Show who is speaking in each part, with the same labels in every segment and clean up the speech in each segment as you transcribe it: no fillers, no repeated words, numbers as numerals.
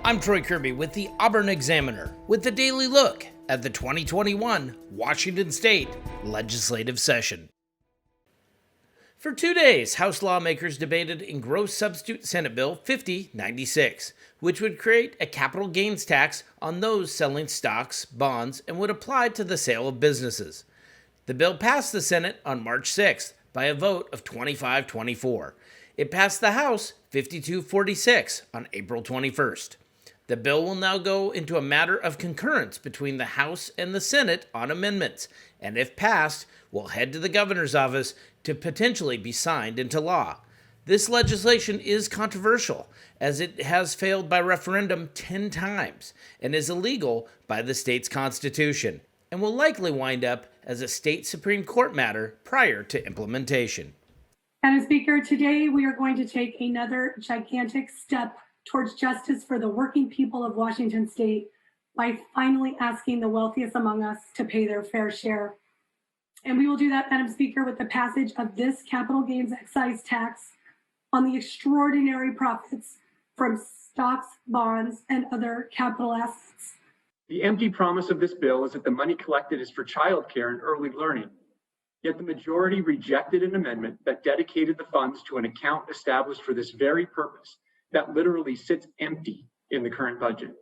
Speaker 1: I'm Troy Kirby with the Auburn Examiner with the daily look at the 2021 Washington State legislative session. For 2 days, House lawmakers debated engrossed substitute Senate Bill 5096, which would create a capital gains tax on those selling stocks, bonds, and would apply to the sale of businesses. The bill passed the Senate on March 6th by a vote of 25-24. It passed the House 52-46 on April 21st. The bill will now go into a matter of concurrence between the House and the Senate on amendments, and if passed, will head to the governor's office to potentially be signed into law. This legislation is controversial, as it has failed by referendum 10 times and is illegal by the state's constitution, and will likely wind up as a state Supreme Court matter prior to implementation.
Speaker 2: Madam Speaker, today we are going to take another gigantic step towards justice for the working people of Washington State by finally asking the wealthiest among us to pay their fair share. And we will do that, Madam Speaker, with the passage of this capital gains excise tax on the extraordinary profits from stocks, bonds, and other capital assets.
Speaker 3: The empty promise of this bill is that the money collected is for childcare and early learning. Yet the majority rejected an amendment that dedicated the funds to an account established for this very purpose that literally sits empty in the current budget.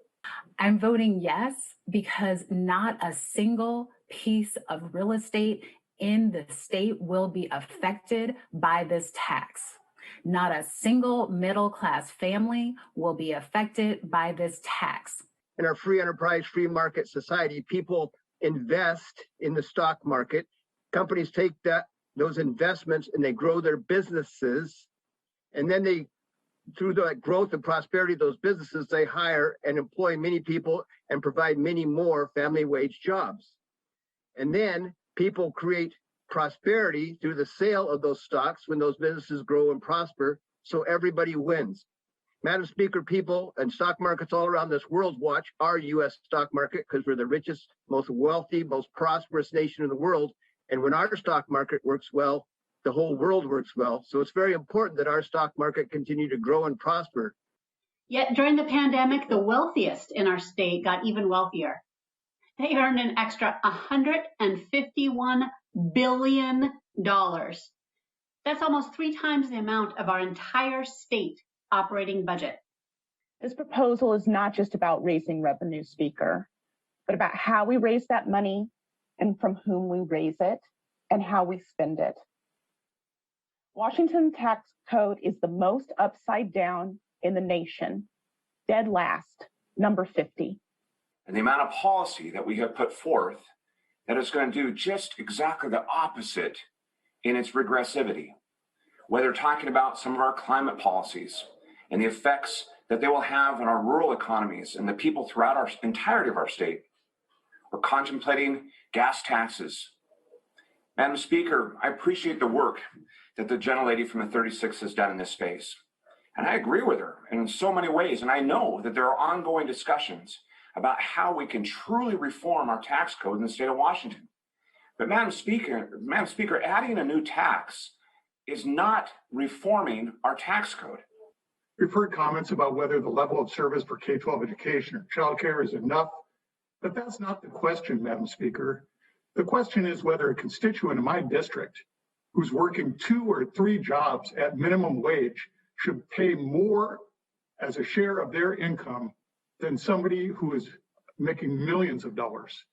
Speaker 4: I'm voting yes because not a single piece of real estate in the state will be affected by this tax. Not a single middle-class family will be affected by this tax.
Speaker 5: In our free enterprise, free market society, people invest in the stock market. Companies take those investments and they grow their businesses. And then they, through the growth and prosperity of those businesses, they hire and employ many people and provide many more family wage jobs. And then people create prosperity through the sale of those stocks when those businesses grow and prosper, so everybody wins. Madam Speaker, people and stock markets all around this world watch our U.S. stock market because we're the richest, most wealthy, most prosperous nation in the world. And when our stock market works well, the whole world works well. So it's very important that our stock market continue to grow and prosper.
Speaker 6: Yet during the pandemic, the wealthiest in our state got even wealthier. They earned an extra $151 billion. That's almost 3 times the amount of our entire state operating budget.
Speaker 7: This proposal is not just about raising revenue, Speaker, but about how we raise that money and from whom we raise it and how we spend it. Washington tax code is the most upside down in the nation, dead last, number 50.
Speaker 8: And the amount of policy that we have put forth that is going to do just exactly the opposite in its regressivity, whether talking about some of our climate policies and the effects that they will have on our rural economies and the people throughout our entirety of our state. We're contemplating gas taxes. Madam Speaker, I appreciate the work that the gentlelady from the 36 has done in this space. And I agree with her in so many ways. And I know that there are ongoing discussions about how we can truly reform our tax code in the state of Washington. But Madam Speaker, adding a new tax is not reforming our tax code.
Speaker 9: We've heard comments about whether the level of service for K-12 education or childcare is enough, but that's not the question, Madam Speaker. The question is whether a constituent in my district who's working 2 or 3 jobs at minimum wage should pay more as a share of their income than somebody who is making millions of dollars.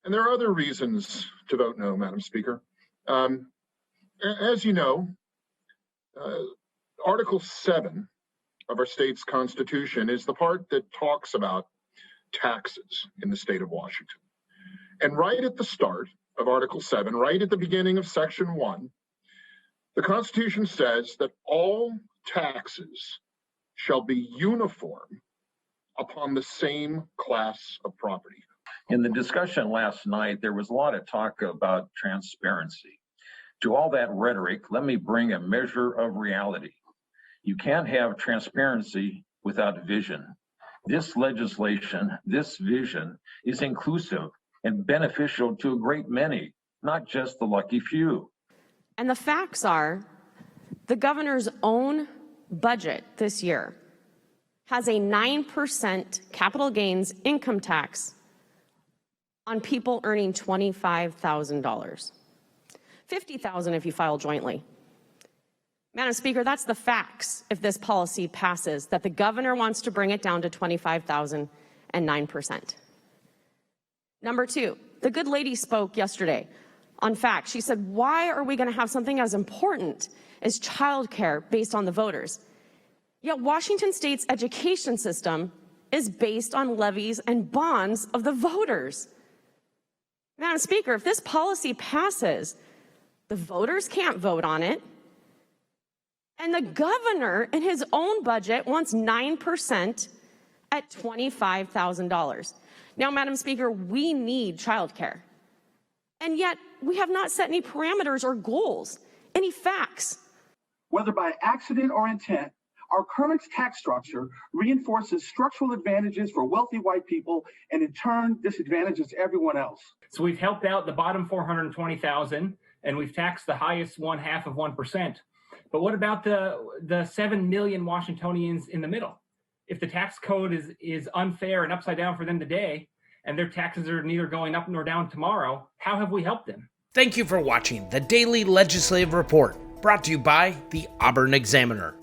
Speaker 10: And there are other reasons to vote no, Madam Speaker. As you know, Article 7 of our state's constitution is the part that talks about taxes in the state of Washington. And right at the start of Article 7, right at the beginning of Section 1, the Constitution says that all taxes shall be uniform upon the same class of property.
Speaker 11: In the discussion last night, there was a lot of talk about transparency. To all that rhetoric, let me bring a measure of reality. You can't have transparency without vision. This legislation, this vision, is inclusive and beneficial to a great many, not just the lucky few.
Speaker 12: And the facts are, the governor's own budget this year has a 9% capital gains income tax on people earning $25,000. $50,000 if you file jointly. Madam Speaker, that's the facts if this policy passes, that the governor wants to bring it down to $25,000 and 9%. Number two, the good lady spoke yesterday on facts. She said, why are we going to have something as important as childcare based on the voters? Yet Washington State's education system is based on levies and bonds of the voters. Madam Speaker, if this policy passes, the voters can't vote on it. And the governor in his own budget wants 9% at $25,000. Now, Madam Speaker, we need childcare. And yet we have not set any parameters or goals, any facts.
Speaker 13: Whether by accident or intent, our current tax structure reinforces structural advantages for wealthy white people and in turn disadvantages everyone else.
Speaker 14: So we've helped out the bottom 420,000 and we've taxed the highest 0.5%. But what about the 7 million Washingtonians in the middle? If the tax code is unfair and upside down for them today, and their taxes are neither going up nor down tomorrow, how have we helped them?
Speaker 1: Thank you for watching the Daily Legislative Report, brought to you by the Auburn Examiner.